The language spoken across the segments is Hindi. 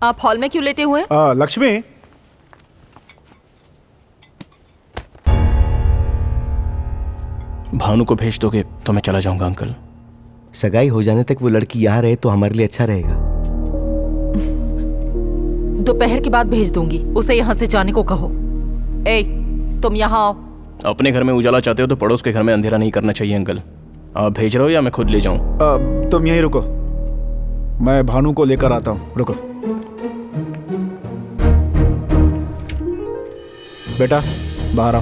आप हॉल में क्यों लेटे हुए? लक्ष्मी, भानु को भेज दोगे तो मैं चला जाऊंगा अंकल। सगाई हो जाने तक वो लड़की यहाँ रहे तो हमारे लिए अच्छा रहेगा। दोपहर के बाद भेज दूंगी, उसे यहाँ से जाने को कहो। ए, तुम यहाँ आओ। अपने घर में उजाला चाहते हो तो पड़ोस के घर में अंधेरा नहीं करना चाहिए अंकल। आप भेज रहे हो या मैं खुद ले जाऊं? तुम यहीं रुको, मैं भानु को लेकर आता हूँ। रुको बेटा, बाहर आओ।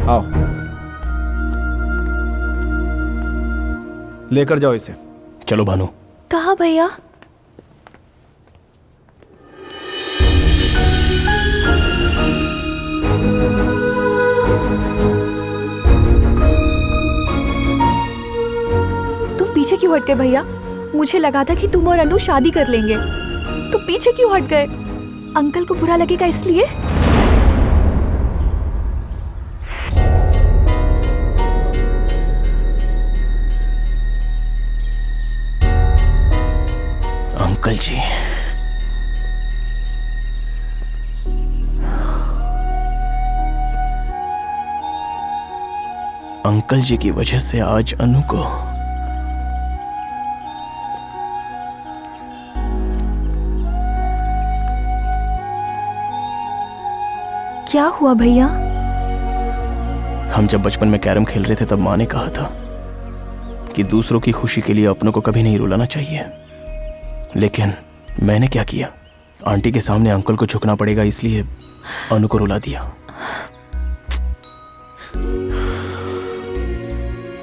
आओ, लेकर जाओ इसे। चलो भानु। कहाँ भैया? तुम पीछे क्यों हट गए भैया? मुझे लगा था कि तुम और अनु शादी कर लेंगे। तुम पीछे क्यों हट गए? अंकल को बुरा लगेगा इसलिए? अंकल जी, अंकल जी की वजह से आज अनु को क्या हुआ भैया? हम जब बचपन में कैरम खेल रहे थे तब माँ ने कहा था कि दूसरों की खुशी के लिए अपनों को कभी नहीं रुलाना चाहिए। लेकिन मैंने क्या किया? आंटी के सामने अंकल को झुकना पड़ेगा इसलिए अनु को रुला दिया।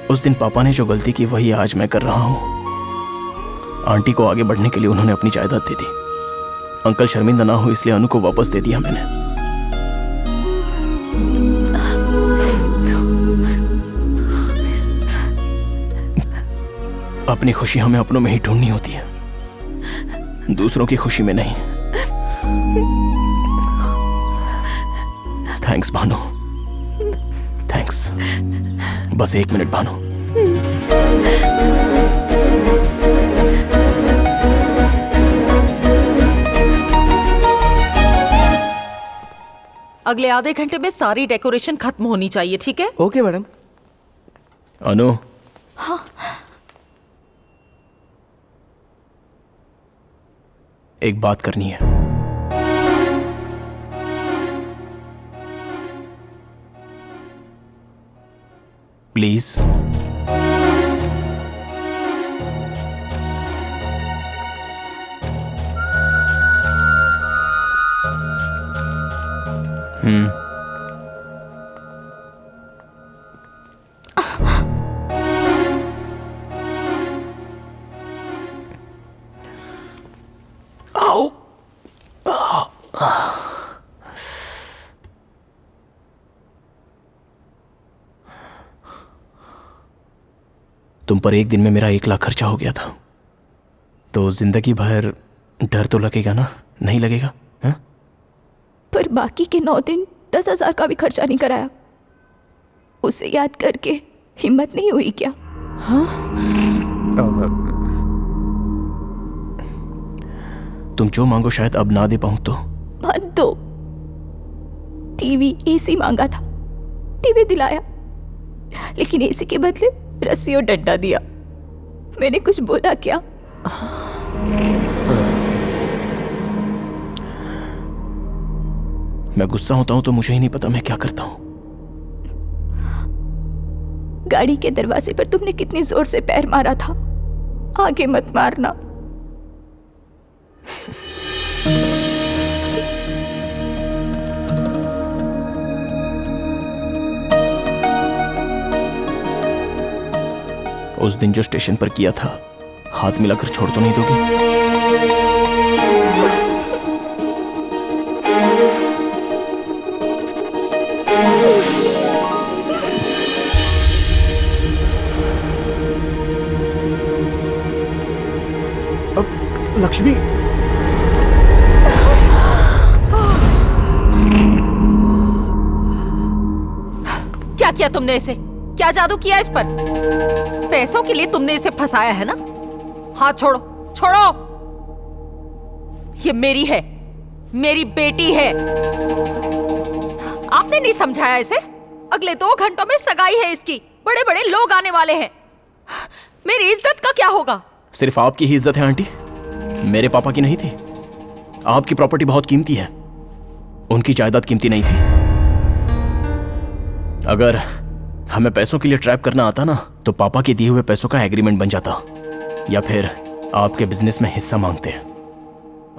उस दिन पापा ने जो गलती की वही आज मैं कर रहा हूं। आंटी को आगे बढ़ने के लिए उन्होंने अपनी जायदाद दे दी। अंकल शर्मिंदा ना हो इसलिए अनु को वापस दे दिया मैंने। अपनी खुशी हमें अपनों में ही ढूंढनी होती है, दूसरों की खुशी में नहीं। Thanks Bhanu, thanks. बस 1 मिनट भानु। अगले आधे घंटे में सारी डेकोरेशन खत्म होनी चाहिए, ठीक है? Okay madam. अनु, हाँ। एक बात करनी है। प्लीज। आओ। तुम पर एक दिन में मेरा 1 लाख खर्चा हो गया था, तो जिंदगी भर डर तो लगेगा ना? नहीं लगेगा? हा? पर बाकी के 9 दिन 10,000 का भी खर्चा नहीं कराया। उसे याद करके हिम्मत नहीं हुई क्या? हाँ? तुम जो मांगो शायद अब ना दे पाऊं तो। मत दो। टीवी, एसी मांगा था, टीवी दिलाया, लेकिन एसी के बदले रस्सी और डंडा दिया। मैंने कुछ बोला क्या? मैं गुस्सा होता हूं तो मुझे ही नहीं पता मैं क्या करता हूं। गाड़ी के दरवाजे पर तुमने कितनी जोर से पैर मारा था। आगे मत मारना। उस दिन जो स्टेशन पर किया था, हाथ मिलाकर छोड़ तो नहीं दोगी? लक्ष्मी, क्या किया तुमने इसे? क्या जादू किया इस पर? पैसों के लिए तुमने इसे फंसाया है ना? हाथ छोड़ो, छोड़ो। ये मेरी है, मेरी बेटी है। आपने नहीं समझाया इसे? अगले 2 घंटों में सगाई है इसकी, बड़े बड़े लोग आने वाले हैं। मेरी इज्जत का क्या होगा? सिर्फ आपकी ही इज्जत है आंटी, मेरे पापा की नहीं थी। आपकी प्रॉपर्टी बहुत कीमती है, उनकी जायदाद कीमती नहीं थी। अगर हमें पैसों के लिए ट्रैप करना आता ना, तो पापा के दिए हुए पैसों का एग्रीमेंट बन जाता, या फिर आपके बिजनेस में हिस्सा मांगते।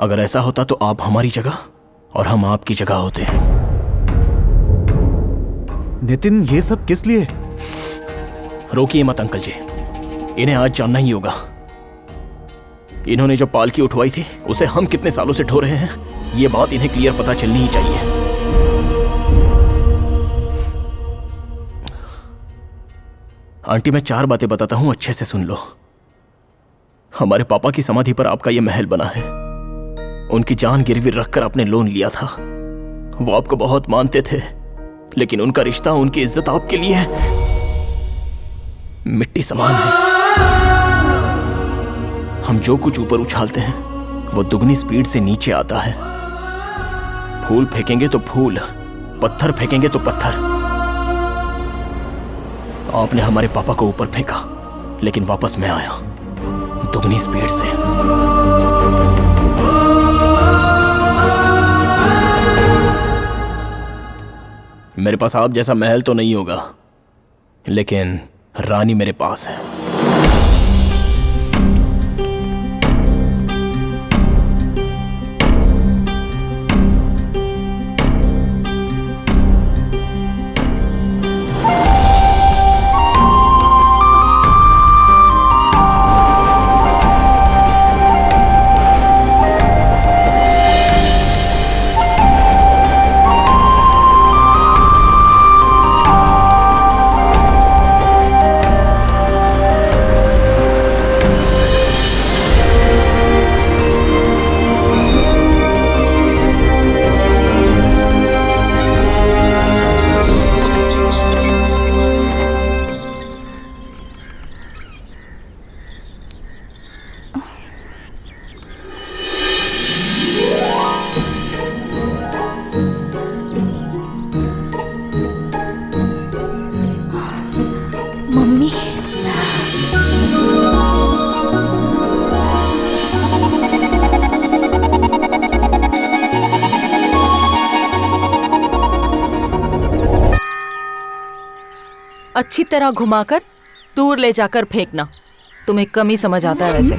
अगर ऐसा होता तो आप हमारी जगह और हम आपकी जगह होते। नितिन, ये सब किस लिए? रोकिए मत अंकल जी, इन्हें आज जानना ही होगा। इन्होंने जो पालकी उठवाई थी उसे हम कितने सालों से ढो रहे हैं, ये बात इन्हें क्लियर पता चलनी ही चाहिए। आंटी, मैं 4 बातें बताता हूं, अच्छे से सुन लो। हमारे पापा की समाधि पर आपका यह महल बना है। उनकी जान गिरवी रखकर आपने लोन लिया था। वो आपको बहुत मानते थे, लेकिन उनका रिश्ता, उनकी इज्जत आपके लिए मिट्टी समान है। हम जो कुछ ऊपर उछालते हैं वो दुगनी स्पीड से नीचे आता है। फूल फेंकेंगे तो फूल, पत्थर फेंकेंगे तो पत्थर। आपने हमारे पापा को ऊपर फेंका, लेकिन वापस मैं आया दुगनी स्पीड से। मेरे पास आप जैसा महल तो नहीं होगा, लेकिन रानी मेरे पास है। मम्मी, अच्छी तरह घुमाकर दूर ले जाकर फेंकना। तुम्हें कम ही समझ आता है वैसे।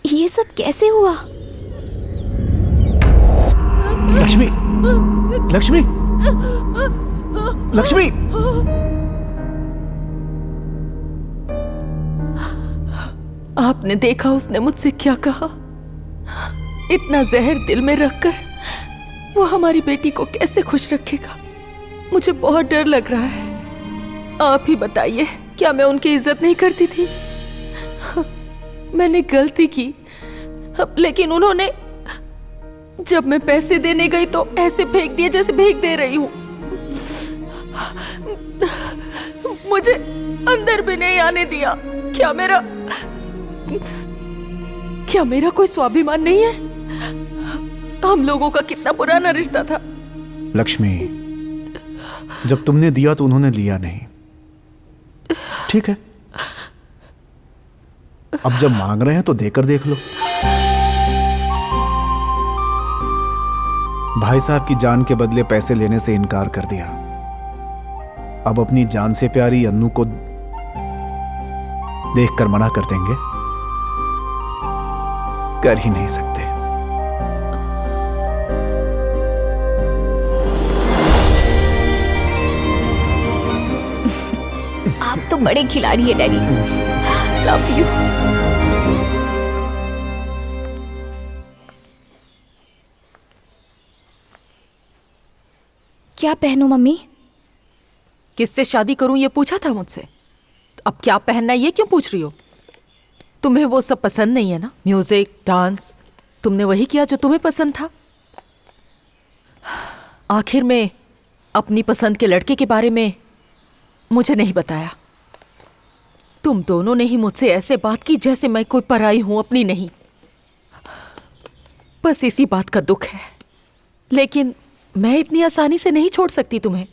ये सब कैसे हुआ? लक्ष्मी, लक्ष्मी, लक्ष्मी! आपने देखा उसने मुझसे क्या कहा? इतना जहर दिल में रखकर वो हमारी बेटी को कैसे खुश रखेगा? मुझे बहुत डर लग रहा है। आप ही बताइए, क्या मैं उनकी इज्जत नहीं करती थी? मैंने गलती की, लेकिन उन्होंने, जब मैं पैसे देने गई तो ऐसे फेंक दिए जैसे भीख दे रही हूं। मुझे अंदर भी नहीं आने दिया। क्या मेरा कोई स्वाभिमान नहीं है? हम लोगों का कितना पुराना रिश्ता था। लक्ष्मी, जब तुमने दिया तो उन्होंने लिया नहीं, ठीक है। अब जब मांग रहे हैं तो देकर देख लो। भाई साहब की जान के बदले पैसे लेने से इनकार कर दिया। अब अपनी जान से प्यारी अन्नू को देखकर मना कर देंगे? कर ही नहीं सकते। आप तो बड़े खिलाड़ी है डैडी। Love you. क्या पहनूं मम्मी? किससे शादी करूं ये पूछा था मुझसे। अब क्या पहनना ये क्यों पूछ रही हो? तुम्हें वो सब पसंद नहीं है ना? म्यूजिक, डांस, तुमने वही किया जो तुम्हें पसंद था। आखिर में अपनी पसंद के लड़के के बारे में मुझे नहीं बताया। तुम दोनों ने ही मुझसे ऐसे बात की जैसे मैं कोई पराई हूं, अपनी नहीं। बस इसी बात का दुख है, लेकिन मैं इतनी आसानी से नहीं छोड़ सकती तुम्हें।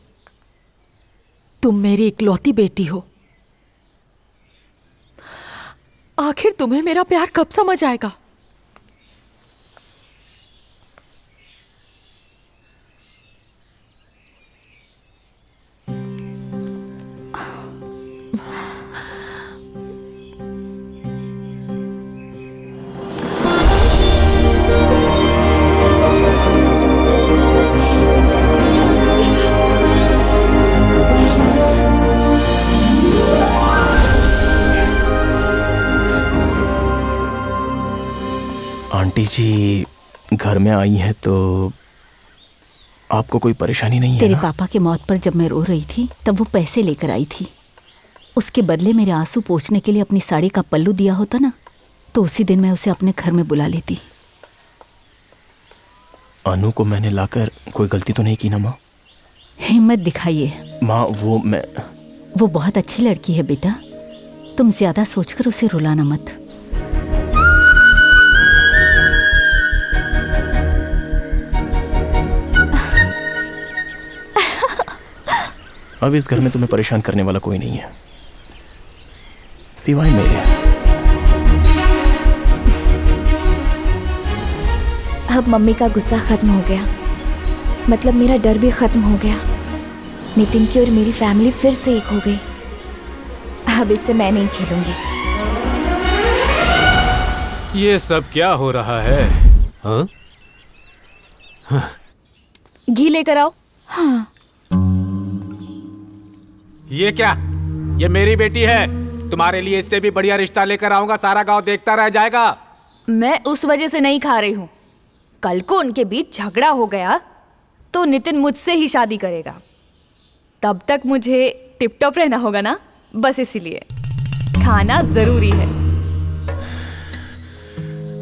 तुम मेरी इकलौती बेटी हो। आखिर तुम्हें मेरा प्यार कब समझ आएगा? आंटी जी घर में आई हैं तो आपको कोई परेशानी नहीं है तेरे ना? पापा की मौत पर जब मैं रो रही थी तब वो पैसे लेकर आई थी। उसके बदले मेरे आंसू पोंछने के लिए अपनी साड़ी का पल्लू दिया होता ना, तो उसी दिन मैं उसे अपने घर में बुला लेती। अनु को मैंने लाकर कोई गलती तो नहीं की ना माँ? हिम्मत दिखाइए माँ वो बहुत अच्छी लड़की है बेटा, तुम ज्यादा सोचकर उसे रुलाना मत। अब इस घर में तुम्हें परेशान करने वाला कोई नहीं है सिवाय मेरे। अब मम्मी का गुस्सा खत्म हो गया, मतलब मेरा डर भी खत्म हो गया। नितिन की और मेरी फैमिली फिर से एक हो गई। अब इससे मैं नहीं खेलूंगी। ये सब क्या हो रहा है? हाँ? घी लेकर आओ। हाँ ये क्या? ये मेरी बेटी है। तुम्हारे लिए इससे भी बढ़िया रिश्ता लेकर आऊंगा, सारा गांव देखता रह जाएगा। मैं उस वजह से नहीं खा रही हूँ। कल को उनके बीच झगड़ा हो गया तो नितिन मुझसे ही शादी करेगा। तब तक मुझे टिप टॉप रहना होगा ना, बस इसीलिए खाना जरूरी है।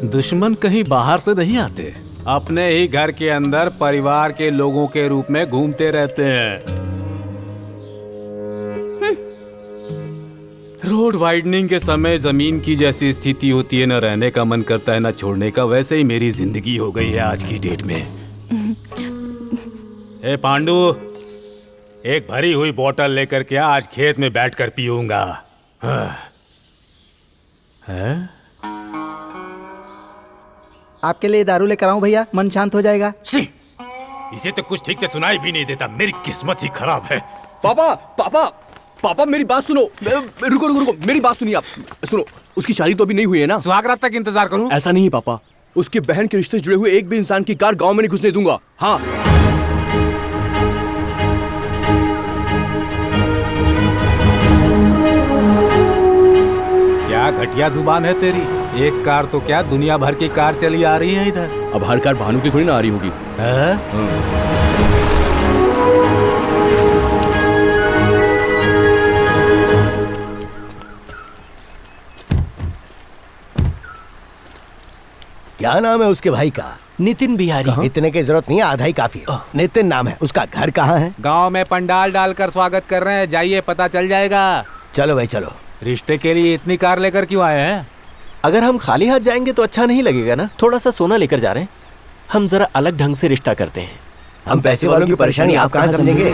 दुश्मन कहीं बाहर से नहीं आते, अपने ही घर के अंदर परिवार के लोगों के रूप में घूमते रहते हैं। रोड वाइडनिंग के समय जमीन की जैसी स्थिति होती है, न रहने का मन करता है न छोड़ने का, वैसे ही मेरी जिंदगी हो गई है आज की डेट में। ए पांडु, एक भरी हुई बोतल लेकर के आज खेत में बैठकर पीऊंगा। है? आपके लिए दारू लेकर आऊं भैया, मन शांत हो जाएगा। इसे तो कुछ ठीक से सुनाई भी नहीं देता, मेरी किस्मत ही खराब है। पापा पापा पापा मेरी बात सुनो। रुको रुको रुको, मेरी बात सुनिए आप। सुनो, उसकी शादी तो अभी नहीं हुई है ना? सुहागरात तक इंतजार करूं? ऐसा नहीं पापा, उसकी बहन के रिश्ते से जुड़े हुए एक भी इंसान की कार गांव में नहीं घुसने दूंगा। हाँ क्या घटिया जुबान है तेरी। एक कार तो क्या, दुनिया भर की कार चली आ रही है इधर। अब हर कार भानु की थोड़ी ना आ रही होगी। क्या नाम है उसके भाई का? नितिन बिहारी। इतने की जरूरत नहीं है, आधा ही काफी है। नितिन नाम है उसका। घर कहाँ है? गांव में पंडाल डालकर स्वागत कर रहे हैं, जाइए पता चल जाएगा। चलो भाई चलो। रिश्ते के लिए इतनी कार लेकर क्यों आए हैं? अगर हम खाली हाथ जाएंगे तो अच्छा नहीं लगेगा ना, थोड़ा सा सोना लेकर जा रहे हैं। हम जरा अलग ढंग से रिश्ता करते हैं। हम पैसे वालों की परेशानी आप कहाँ समझेंगे?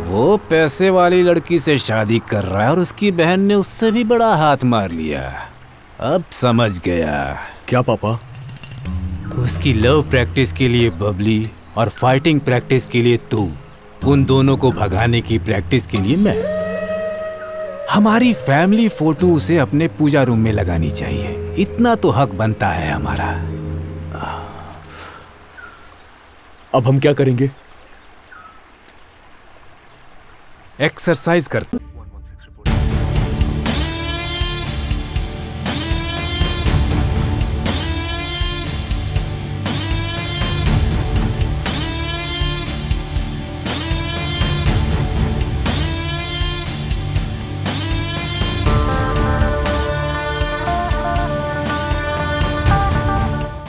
वो पैसे वाली लड़की से शादी कर रहा है और उसकी बहन ने उससे भी बड़ा हाथ मार लिया। अब समझ गया। क्या पापा? उसकी लव प्रैक्टिस के लिए बबली और फाइटिंग प्रैक्टिस के लिए तू, उन दोनों को भगाने की प्रैक्टिस के लिए मैं। हमारी फैमिली फोटो उसे अपने पूजा रूम में लगानी चाहिए, इतना तो हक बनता है हमारा। अब हम क्या करेंगे? एक्सरसाइज करते।